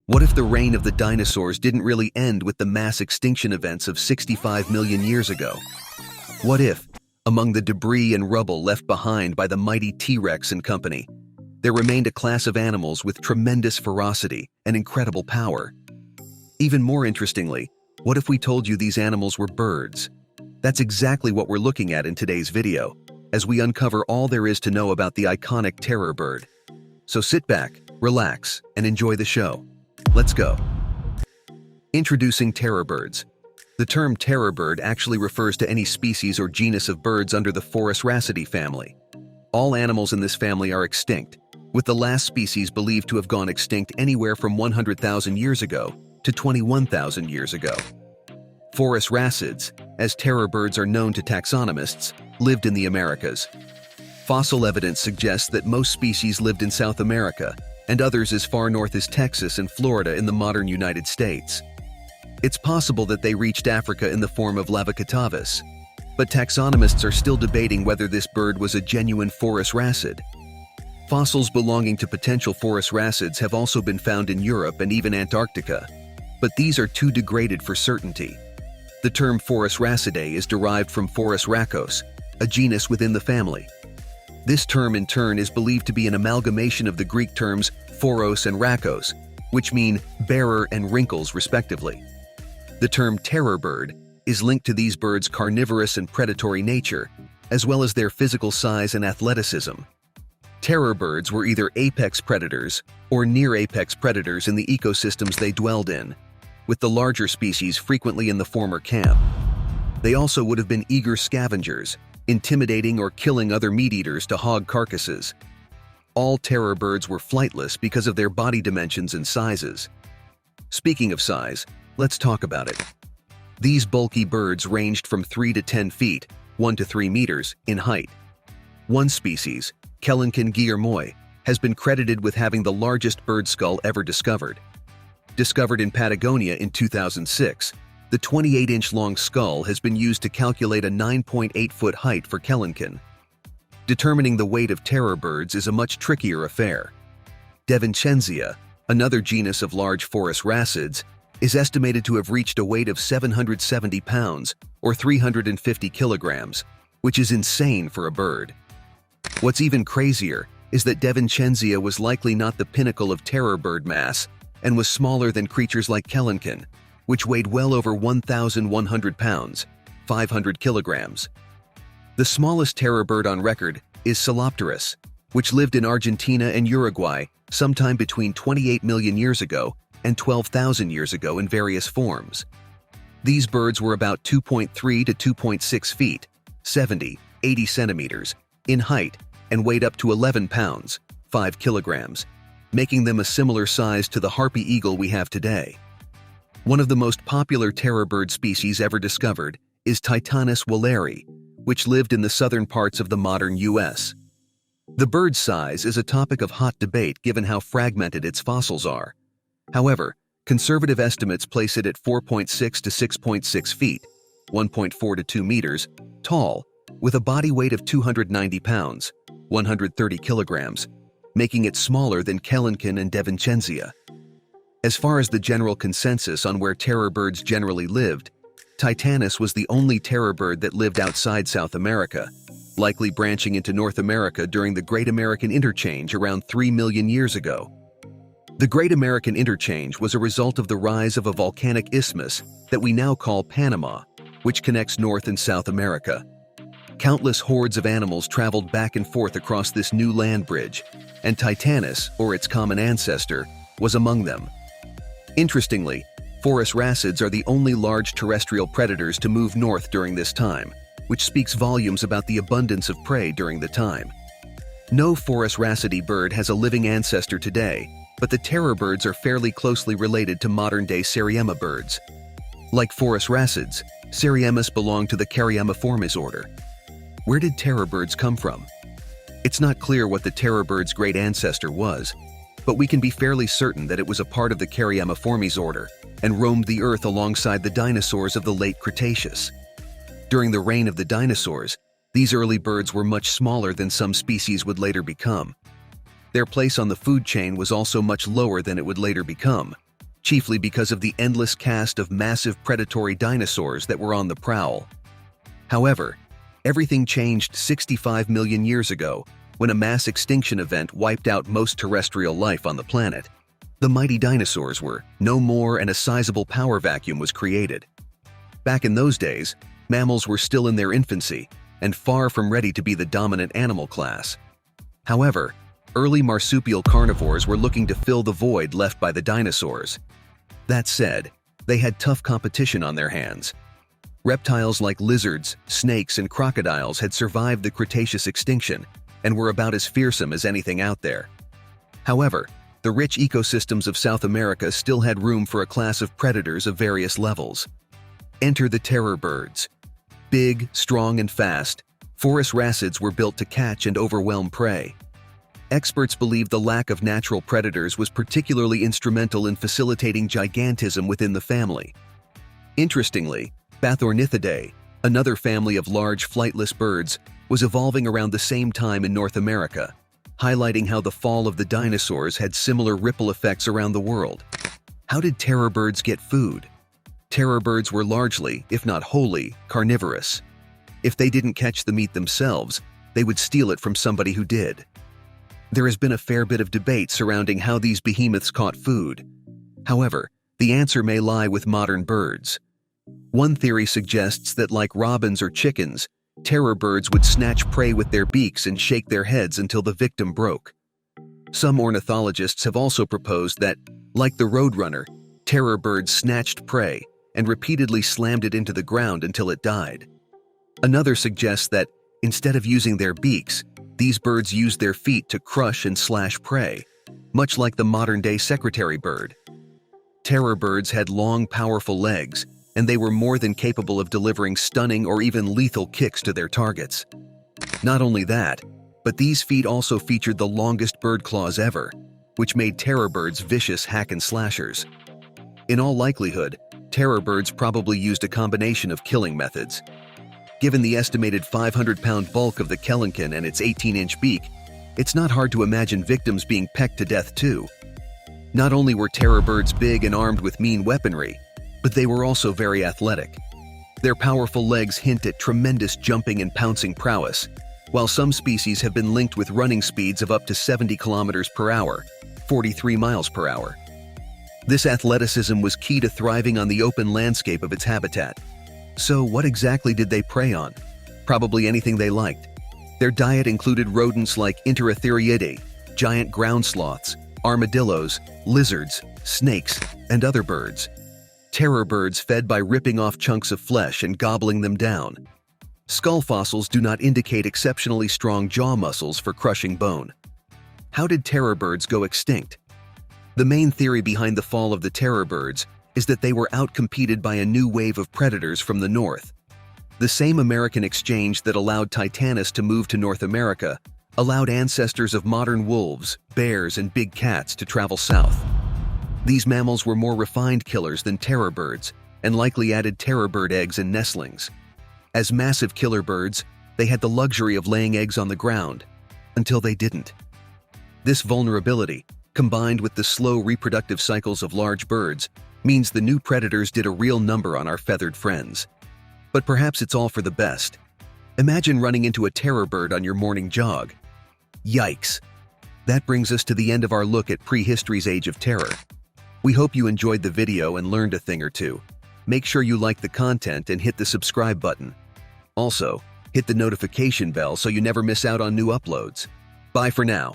What if the reign of the dinosaurs didn't really end with the mass extinction events of 65 million years ago? What if, among the debris and rubble left behind by the mighty T-Rex and company, there remained a class of animals with tremendous ferocity and incredible power? Even more interestingly, what if we told you these animals were birds? That's exactly what we're looking at in today's video, as we uncover all there is to know about the iconic terror bird. So sit back, relax, and enjoy the show. Let's go. Introducing terror birds. The term terror bird actually refers to any species or genus of birds under the Phorusrhacidae family. All animals in this family are extinct, with the last species believed to have gone extinct anywhere from 100,000 years ago to 21,000 years ago. Phorusrhacids, as terror birds are known to taxonomists, lived in the Americas. Fossil evidence suggests that most species lived in South America, and others as far north as Texas and Florida in the modern United States. It's possible that they reached Africa in the form of Lavicatavis, but taxonomists are still debating whether this bird was a genuine Phorusrhacid. Fossils belonging to potential Phorusrhacids have also been found in Europe and even Antarctica, but these are too degraded for certainty. The term Phorusrhacidae is derived from Phorusrhacos, a genus within the family. This term in turn is believed to be an amalgamation of the Greek terms phoros and rhakos, which mean bearer and wrinkles respectively. The term terror bird is linked to these birds' carnivorous and predatory nature, as well as their physical size and athleticism. Terror birds were either apex predators or near-apex predators in the ecosystems they dwelled in, with the larger species frequently in the former camp. They also would have been eager scavengers, intimidating or killing other meat-eaters to hog carcasses. All terror birds were flightless because of their body dimensions and sizes. Speaking of size, let's talk about it. These bulky birds ranged from 3 to 10 feet, 1 to 3 meters, in height. One species, Kelenkin guillermoi, has been credited with having the largest bird skull ever discovered. Discovered in Patagonia in 2006, the 28-inch-long skull has been used to calculate a 9.8-foot height for Kelenkin. Determining the weight of terror birds is a much trickier affair. Devincenzia, another genus of large Phorusrhacids, is estimated to have reached a weight of 770 pounds, or 350 kilograms, which is insane for a bird. What's even crazier is that Devincenzia was likely not the pinnacle of terror bird mass and was smaller than creatures like Kelenkin, which weighed well over 1,100 pounds, 500 kilograms. The smallest terror bird on record is Celopterus, which lived in Argentina and Uruguay sometime between 28 million years ago and 12,000 years ago in various forms. These birds were about 2.3 to 2.6 feet, 70, 80 centimeters, in height and weighed up to 11 pounds, 5 kilograms, making them a similar size to the harpy eagle we have today. One of the most popular terror bird species ever discovered is Titanus walleri, which lived in the southern parts of the modern U.S. The bird's size is a topic of hot debate given how fragmented its fossils are. However, conservative estimates place it at 4.6 to 6.6 feet, 1.4 to 2 meters, tall, with a body weight of 290 pounds, 130 kilograms, making it smaller than Kelenkin and Devincenzia. As far as the general consensus on where terror birds generally lived, Titanus was the only terror bird that lived outside South America, likely branching into North America during the Great American Interchange around 3 million years ago. The Great American Interchange was a result of the rise of a volcanic isthmus that we now call Panama, which connects North and South America. Countless hordes of animals traveled back and forth across this new land bridge, and Titanus, or its common ancestor, was among them. Interestingly, Phorusrhacids are the only large terrestrial predators to move north during this time, which speaks volumes about the abundance of prey during the time. No Phorusrhacidae bird has a living ancestor today, but the terror birds are fairly closely related to modern-day Seriema birds. Like Phorusrhacids, Seriemas belong to the Caryamiformes order. Where did terror birds come from? It's not clear what the terror bird's great ancestor was, but we can be fairly certain that it was a part of the Caryamiformes order and roamed the earth alongside the dinosaurs of the late Cretaceous. During the reign of the dinosaurs, these early birds were much smaller than some species would later become. Their place on the food chain was also much lower than it would later become, chiefly because of the endless cast of massive predatory dinosaurs that were on the prowl. However, everything changed 65 million years ago when a mass extinction event wiped out most terrestrial life on the planet. The mighty dinosaurs were no more and a sizable power vacuum was created. Back in those days, mammals were still in their infancy and far from ready to be the dominant animal class. However, early marsupial carnivores were looking to fill the void left by the dinosaurs. That said, they had tough competition on their hands. Reptiles like lizards, snakes, and crocodiles had survived the Cretaceous extinction and were about as fearsome as anything out there. However, the rich ecosystems of South America still had room for a class of predators of various levels. Enter the terror birds. Big, strong, and fast, Forus racids were built to catch and overwhelm prey. Experts believe the lack of natural predators was particularly instrumental in facilitating gigantism within the family. Interestingly, Bathornithidae, another family of large flightless birds, was evolving around the same time in North America, highlighting how the fall of the dinosaurs had similar ripple effects around the world. How did terror birds get food? Terror birds were largely, if not wholly, carnivorous. If they didn't catch the meat themselves, they would steal it from somebody who did. There has been a fair bit of debate surrounding how these behemoths caught food. However, the answer may lie with modern birds. One theory suggests that, like robins or chickens, terror birds would snatch prey with their beaks and shake their heads until the victim broke. Some ornithologists have also proposed that, like the roadrunner, terror birds snatched prey and repeatedly slammed it into the ground until it died. Another suggests that, instead of using their beaks, these birds used their feet to crush and slash prey, much like the modern-day secretary bird. Terror birds had long, powerful legs, and they were more than capable of delivering stunning or even lethal kicks to their targets. Not only that, but these feet also featured the longest bird claws ever, which made terror birds vicious hack and slashers. In all likelihood, terror birds probably used a combination of killing methods. Given the estimated 500-pound bulk of the kelencan and its 18-inch beak, it's not hard to imagine victims being pecked to death too. Not only were terror birds big and armed with mean weaponry, but they were also very athletic. Their powerful legs hint at tremendous jumping and pouncing prowess, while some species have been linked with running speeds of up to 70 kilometers per hour, 43 miles per hour. This athleticism was key to thriving on the open landscape of its habitat. So what exactly did they prey on? Probably anything they liked. Their diet included rodents like Interatheriidae, giant ground sloths, armadillos, lizards, snakes, and other birds. Terror birds fed by ripping off chunks of flesh and gobbling them down. Skull fossils do not indicate exceptionally strong jaw muscles for crushing bone. How did terror birds go extinct? The main theory behind the fall of the terror birds is that they were outcompeted by a new wave of predators from the north. The same American exchange that allowed Titanus to move to North America allowed ancestors of modern wolves, bears, and big cats to travel south. These mammals were more refined killers than terror birds and likely added terror bird eggs and nestlings. As massive killer birds, they had the luxury of laying eggs on the ground, until they didn't. This vulnerability, combined with the slow reproductive cycles of large birds, means the new predators did a real number on our feathered friends. But perhaps it's all for the best. Imagine running into a terror bird on your morning jog. Yikes! That brings us to the end of our look at prehistory's age of terror. We hope you enjoyed the video and learned a thing or two. Make sure you like the content and hit the subscribe button. Also, hit the notification bell so you never miss out on new uploads. Bye for now.